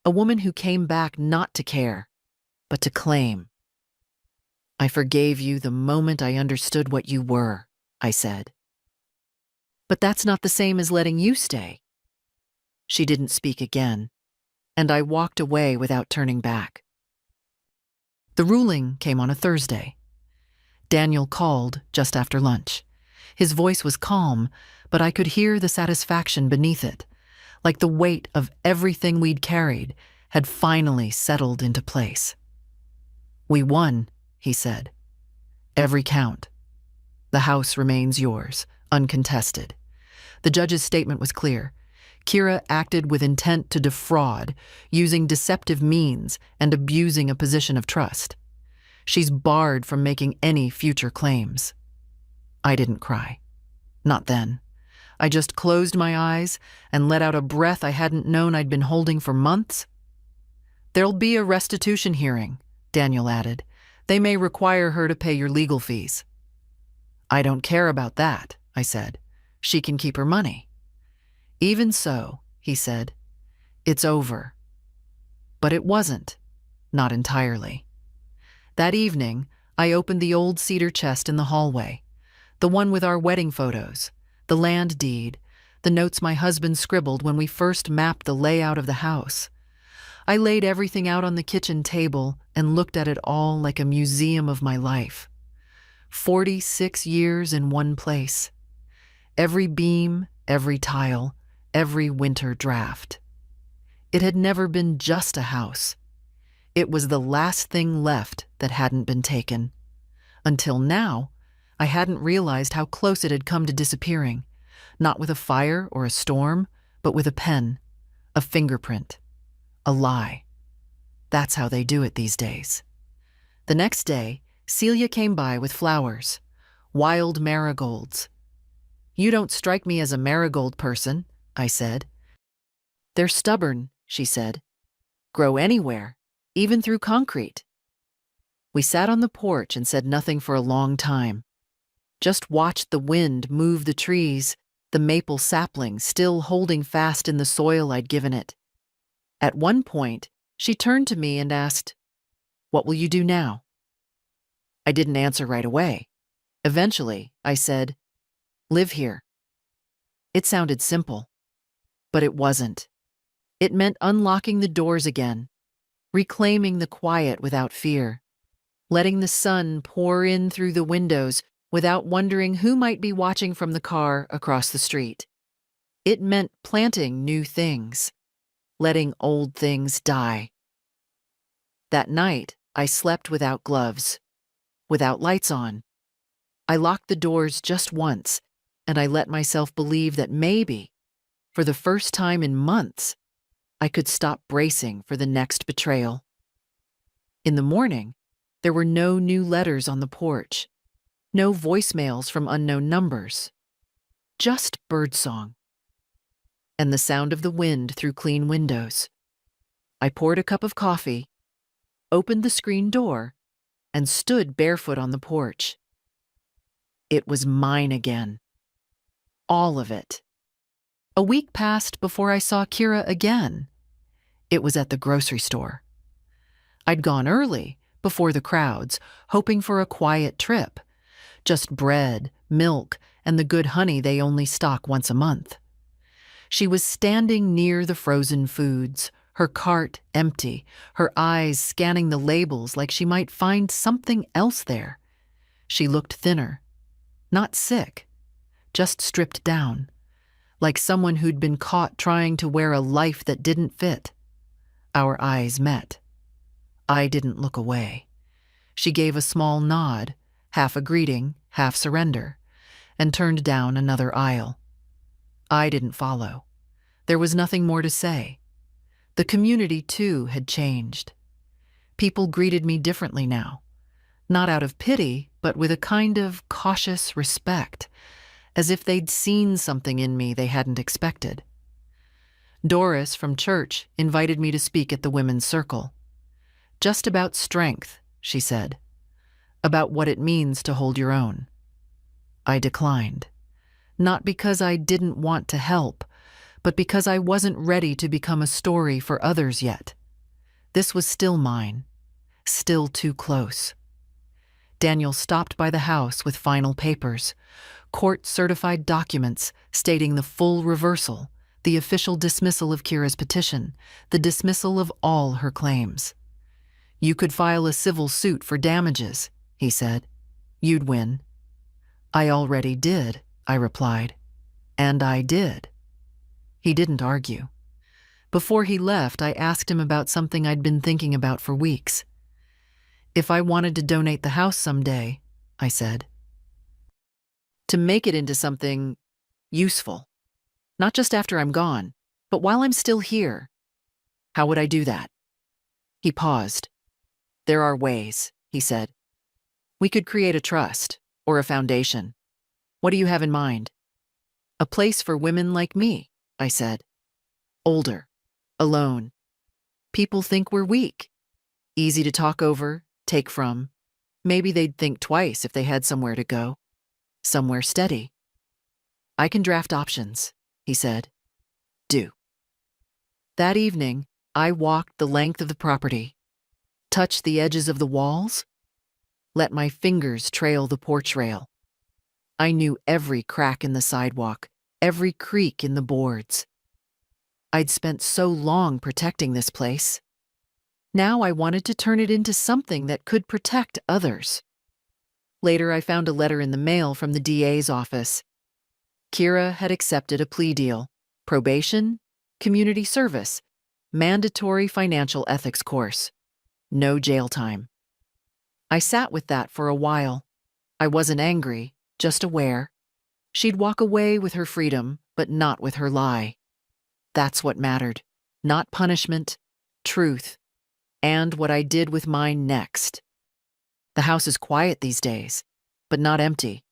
a woman who came back not to care, but to claim. "I forgave you the moment I understood what you were," I said. "But that's not the same as letting you stay." She didn't speak again, and I walked away without turning back. The ruling came on a Thursday. Daniel called just after lunch. His voice was calm, but I could hear the satisfaction beneath it, like the weight of everything we'd carried had finally settled into place. "We won," he said. "Every count. The house remains yours, uncontested." The judge's statement was clear. Kira acted with intent to defraud, using deceptive means and abusing a position of trust. She's barred from making any future claims. I didn't cry. Not then. I just closed my eyes and let out a breath I hadn't known I'd been holding for months. "There'll be a restitution hearing," Daniel added. "They may require her to pay your legal fees." "I don't care about that," I said. "She can keep her money." "Even so," he said, "it's over." But it wasn't. Not entirely. That evening, I opened the old cedar chest in the hallway, the one with our wedding photos, the land deed, the notes my husband scribbled when we first mapped the layout of the house. I laid everything out on the kitchen table and looked at it all like a museum of my life. 46 years in one place. Every beam, every tile, every winter draft. It had never been just a house. It was the last thing left that hadn't been taken. Until now, I hadn't realized how close it had come to disappearing, not with a fire or a storm, but with a pen, a fingerprint, a lie. That's how they do it these days. The next day, Celia came by with flowers, wild marigolds. "You don't strike me as a marigold person," I said. "They're stubborn," she said. "Grow anywhere, even through concrete." We sat on the porch and said nothing for a long time. Just watched the wind move the trees, the maple sapling still holding fast in the soil I'd given it. At one point, she turned to me and asked, "What will you do now?" I didn't answer right away. Eventually, I said, "Live here." It sounded simple, but it wasn't. It meant unlocking the doors again, reclaiming the quiet without fear, letting the sun pour in through the windows without wondering who might be watching from the car across the street. It meant planting new things, letting old things die. That night, I slept without gloves, without lights on. I locked the doors just once, and I let myself believe that maybe, for the first time in months, I could stop bracing for the next betrayal. In the morning, there were no new letters on the porch, no voicemails from unknown numbers, just birdsong, and the sound of the wind through clean windows. I poured a cup of coffee, opened the screen door, and stood barefoot on the porch. It was mine again. All of it. A week passed before I saw Kira again. It was at the grocery store. I'd gone early, before the crowds, hoping for a quiet trip. Just bread, milk, and the good honey they only stock once a month. She was standing near the frozen foods, her cart empty, her eyes scanning the labels like she might find something else there. She looked thinner, not sick, just stripped down, like someone who'd been caught trying to wear a life that didn't fit. Our eyes met. I didn't look away. She gave a small nod, half a greeting, half surrender, and turned down another aisle. I didn't follow. There was nothing more to say. The community, too, had changed. People greeted me differently now, not out of pity, but with a kind of cautious respect, as if they'd seen something in me they hadn't expected. Doris from church invited me to speak at the women's circle. Just about strength, she said. About what it means to hold your own. I declined. Not because I didn't want to help, but because I wasn't ready to become a story for others yet. This was still mine, still too close. Daniel stopped by the house with final papers, court-certified documents stating the full reversal, the official dismissal of Kira's petition, the dismissal of all her claims. "You could file a civil suit for damages," he said. "You'd win." "I already did," I replied. And I did. He didn't argue. Before he left, I asked him about something I'd been thinking about for weeks. If I wanted to donate the house someday, I said, to make it into something useful, not just after I'm gone, but while I'm still here, how would I do that? He paused. "There are ways," he said. "We could create a trust or a foundation. What do you have in mind?" "A place for women like me," I said. "Older, alone. People think we're weak. Easy to talk over, take from. Maybe they'd think twice if they had somewhere to go. Somewhere steady." "I can draft options," he said. "Do." That evening, I walked the length of the property, touched the edges of the walls, let my fingers trail the porch rail. I knew every crack in the sidewalk, every creak in the boards. I'd spent so long protecting this place. Now I wanted to turn it into something that could protect others. Later, I found a letter in the mail from the DA's office. Kira had accepted a plea deal, probation, community service, mandatory financial ethics course. no jail time. I sat with that for a while. I wasn't angry, just aware. She'd walk away with her freedom, but not with her lie. That's what mattered. Not punishment, truth, and what I did with mine next. The house is quiet these days, but not empty.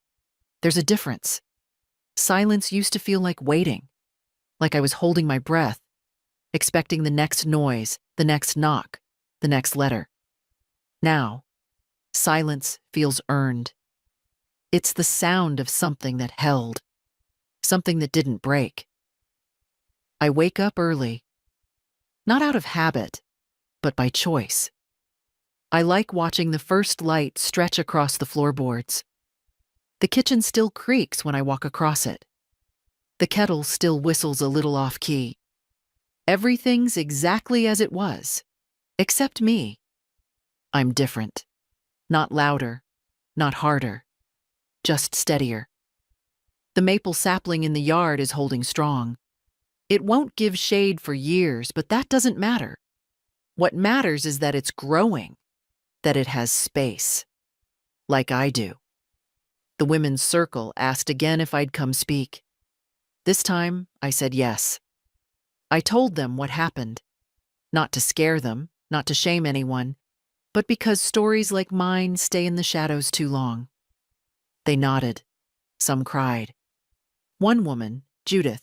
There's a difference. Silence used to feel like waiting, like I was holding my breath, expecting the next noise, the next knock, the next letter. Now, silence feels earned. It's the sound of something that held, something that didn't break. I wake up early, not out of habit, but by choice. I like watching the first light stretch across the floorboards. The kitchen still creaks when I walk across it. The kettle still whistles a little off-key. Everything's exactly as it was, except me. I'm different. Not louder, not harder, just steadier. The maple sapling in the yard is holding strong. It won't give shade for years, but that doesn't matter. What matters is that it's growing, that it has space, like I do. The women's circle asked again if I'd come speak. This time, I said yes. I told them what happened, not to scare them, not to shame anyone, but because stories like mine stay in the shadows too long. They nodded. Some cried. One woman, Judith,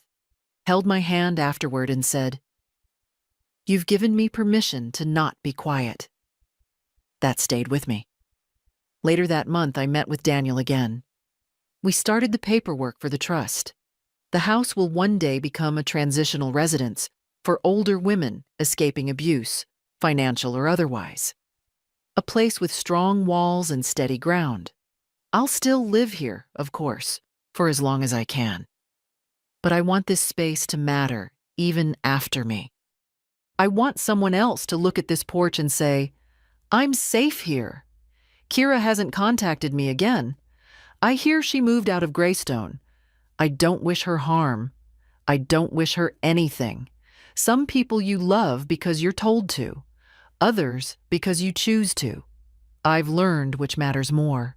held my hand afterward and said, "You've given me permission to not be quiet." That stayed with me. Later that month, I met with Daniel again. We started the paperwork for the trust. The house will one day become a transitional residence for older women escaping abuse, financial or otherwise. A place with strong walls and steady ground. I'll still live here, of course, for as long as I can. But I want this space to matter, even after me. I want someone else to look at this porch and say, "I'm safe here. Kira hasn't contacted me again. I hear she moved out of Greystone. I don't wish her harm. I don't wish her anything. Some people you love because you're told to, others because you choose to. I've learned which matters more.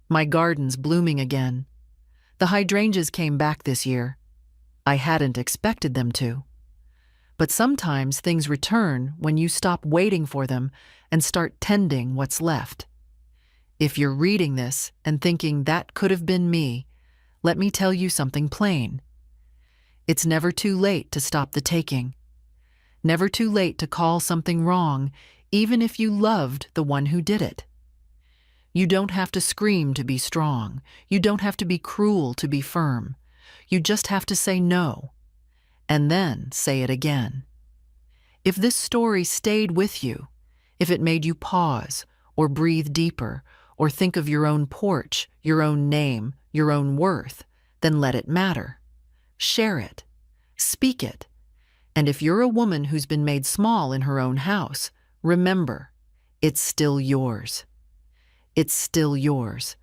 My garden's blooming again. The hydrangeas came back this year. I hadn't expected them to. But sometimes things return when you stop waiting for them and start tending what's left. If you're reading this and thinking that could have been me, let me tell you something plain. It's never too late to stop the taking. Never too late to call something wrong, even if you loved the one who did it. You don't have to scream to be strong. You don't have to be cruel to be firm. You just have to say no, and then say it again. If this story stayed with you, if it made you pause or breathe deeper or think of your own porch, your own name, your own worth, then let it matter. Share it. Speak it. And if you're a woman who's been made small in her own house, remember, it's still yours. It's still yours.